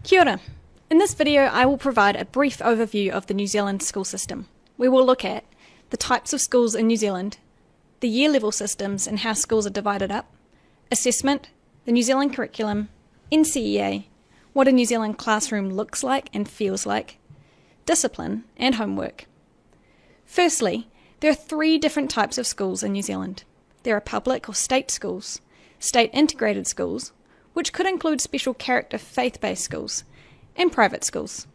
Kia ora. In this video, I will provide a brief overview of the New Zealand school system. We will look at the types of schools in New Zealand, the year level systems and how schools are divided up, assessment, the New Zealand curriculum, NCEA, what a New Zealand classroom looks like and feels like, discipline, and homework. Firstly, there are 3 different types of schools in New Zealand. There are public or state schools, state integrated schools, which could include special character faith-based schools, and private schools.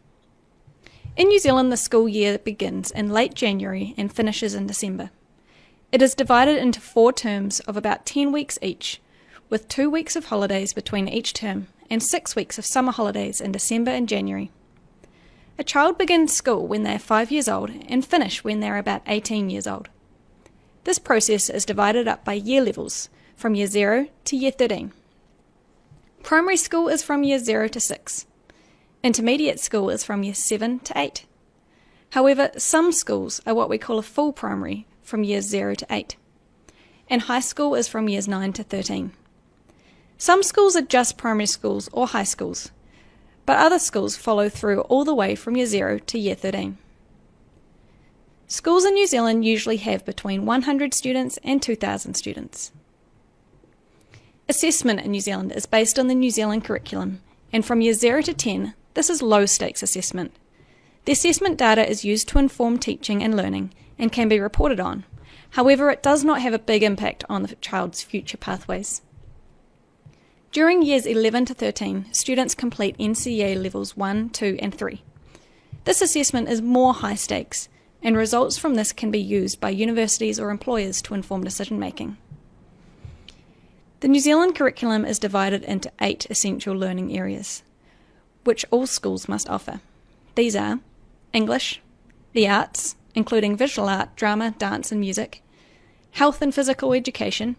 In New Zealand, the school year begins in late January and finishes in December. It is divided into 4 terms of about 10 weeks each, with 2 weeks of holidays between each term and 6 weeks of summer holidays in December and January. A child begins school when they are 5 years old and finish when they are about 18 years old. This process is divided up by year levels, from year 0 to year 13. Primary school is from year 0 to 6. Intermediate school is from year 7 to 8. However, some schools are what we call a full primary, from years 0 to 8. And high school is from years 9 to 13. Some schools are just primary schools or high schools, but other schools follow through all the way from year 0 to year 13. Schools in New Zealand usually have between 100 students and 2,000 students. Assessment in New Zealand is based on the New Zealand curriculum, and from year 0 to 10, this is low-stakes assessment. The assessment data is used to inform teaching and learning and can be reported on. However, it does not have a big impact on the child's future pathways. During years 11 to 13, students complete NCEA levels 1, 2 and 3. This assessment is more high stakes, and results from this can be used by universities or employers to inform decision-making. The New Zealand curriculum is divided into 8 essential learning areas, which all schools must offer. These are English, the arts, including visual art, drama, dance and music, health and physical education,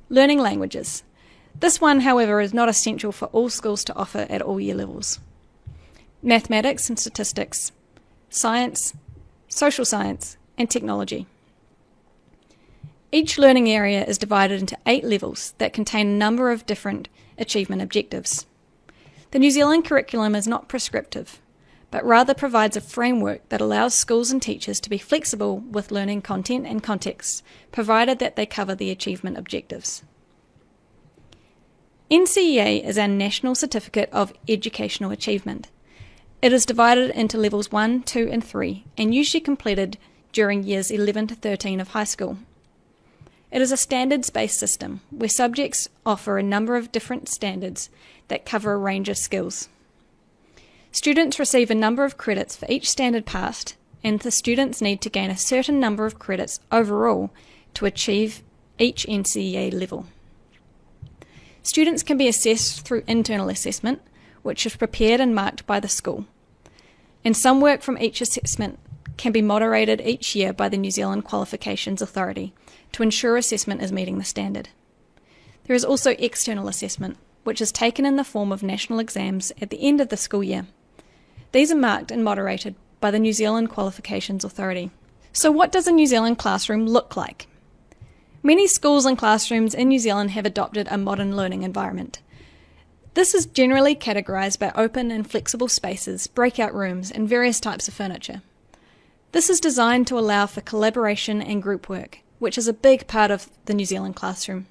learning languages. This one, however, is not essential for all schools to offer at all year levels. Mathematics and statistics, science, social science, and technology. Each learning area is divided into 8 levels that contain a number of different achievement objectives. The New Zealand curriculum is not prescriptive, but rather provides a framework that allows schools and teachers to be flexible with learning content and context, provided that they cover the achievement objectives. NCEA is our National Certificate of Educational Achievement. It is divided into levels 1, 2 and 3 and usually completed during years 11 to 13 of high school. It is a standards-based system where subjects offer a number of different standards that cover a range of skills. Students receive a number of credits for each standard passed, and the students need to gain a certain number of credits overall to achieve each NCEA level. Students can be assessed through internal assessment, which is prepared and marked by the school, and some work from each assessment can be moderated each year by the New Zealand Qualifications Authority to ensure assessment is meeting the standard. There is also external assessment, which is taken in the form of national exams at the end of the school year. These are marked and moderated by the New Zealand Qualifications Authority. So what does a New Zealand classroom look like? Many schools and classrooms in New Zealand have adopted a modern learning environment. This is generally categorised by open and flexible spaces, breakout rooms, and various types of furniture. This is designed to allow for collaboration and group work, which is a big part of the New Zealand classroom.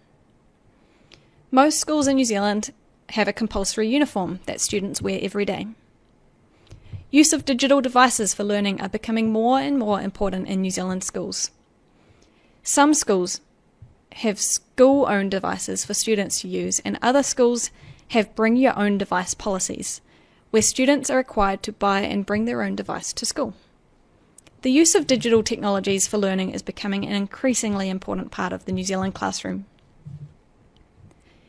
Most schools in New Zealand have a compulsory uniform that students wear every day. Use of digital devices for learning are becoming more and more important in New Zealand schools. Some schools have school-owned devices for students to use, and other schools have bring-your-own-device policies, where students are required to buy and bring their own device to school. The use of digital technologies for learning is becoming an increasingly important part of the New Zealand classroom.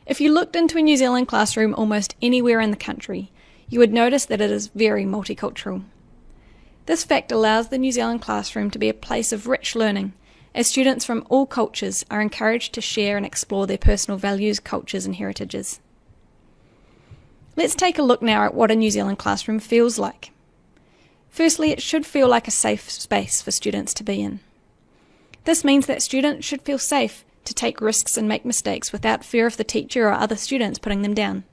If you looked into a New Zealand classroom almost anywhere in the country, you would notice that it is very multicultural. This fact allows the New Zealand classroom to be a place of rich learning, as students from all cultures are encouraged to share and explore their personal values, cultures and heritages. Let's take a look now at what a New Zealand classroom feels like. Firstly, it should feel like a safe space for students to be in. This means that students should feel safe to take risks and make mistakes without fear of the teacher or other students putting them down.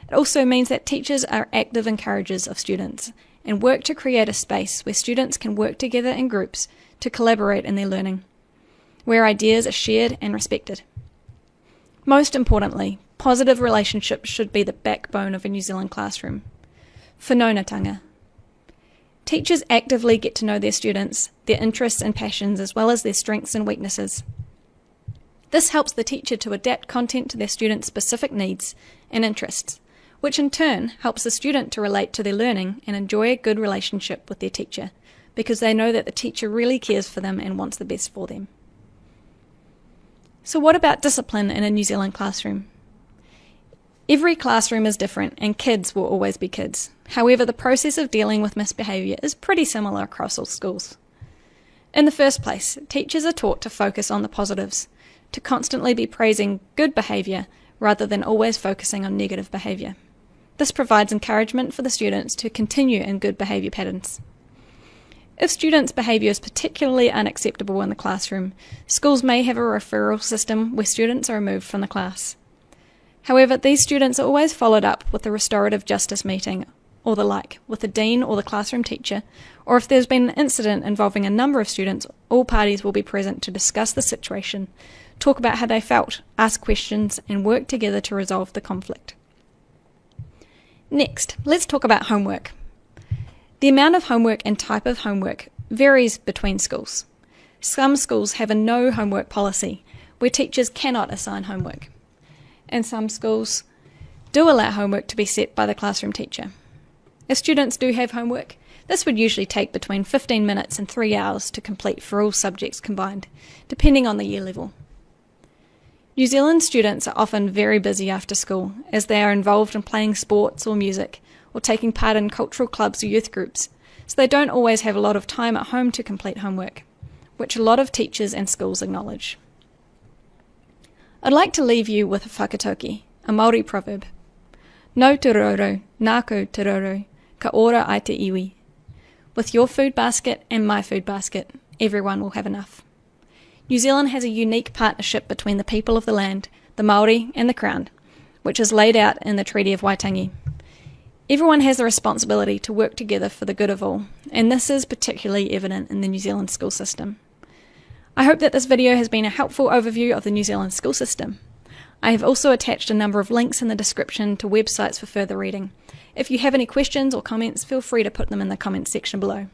It also means that teachers are active encouragers of students and work to create a space where students can work together in groups to collaborate in their learning, where ideas are shared and respected. Most importantly, positive relationships should be the backbone of a New Zealand classroom. Whanaungatanga. Teachers actively get to know their students, their interests and passions, as well as their strengths and weaknesses. This helps the teacher to adapt content to their students' specific needs and interests, which in turn helps the student to relate to their learning and enjoy a good relationship with their teacher, because they know that the teacher really cares for them and wants the best for them. So what about discipline in a New Zealand classroom? Every classroom is different and kids will always be kids. However, the process of dealing with misbehaviour is pretty similar across all schools. In the first place, teachers are taught to focus on the positives, to constantly be praising good behaviour rather than always focusing on negative behaviour. This provides encouragement for the students to continue in good behaviour patterns. If students' behaviour is particularly unacceptable in the classroom, schools may have a referral system where students are removed from the class. However, these students are always followed up with a restorative justice meeting or the like, with the dean or the classroom teacher, or if there's been an incident involving a number of students, all parties will be present to discuss the situation, talk about how they felt, ask questions, and work together to resolve the conflict. Next, let's talk about homework. The amount of homework and type of homework varies between schools. Some schools have a no homework policy, where teachers cannot assign homework. And some schools do allow homework to be set by the classroom teacher. If students do have homework, this would usually take between 15 minutes and 3 hours to complete for all subjects combined, depending on the year level. New Zealand students are often very busy after school, as they are involved in playing sports or music, or taking part in cultural clubs or youth groups, so they don't always have a lot of time at home to complete homework, which a lot of teachers and schools acknowledge. I'd like to leave you with a whakatauki, a Māori proverb. No te roro, nāku te roro, ka ora ai te iwi. With your food basket and my food basket, everyone will have enough. New Zealand has a unique partnership between the people of the land, the Māori and the Crown, which is laid out in the Treaty of Waitangi. Everyone has the responsibility to work together for the good of all, and this is particularly evident in the New Zealand school system. I hope that this video has been a helpful overview of the New Zealand school system. I have also attached a number of links in the description to websites for further reading. If you have any questions or comments, feel free to put them in the comments section below.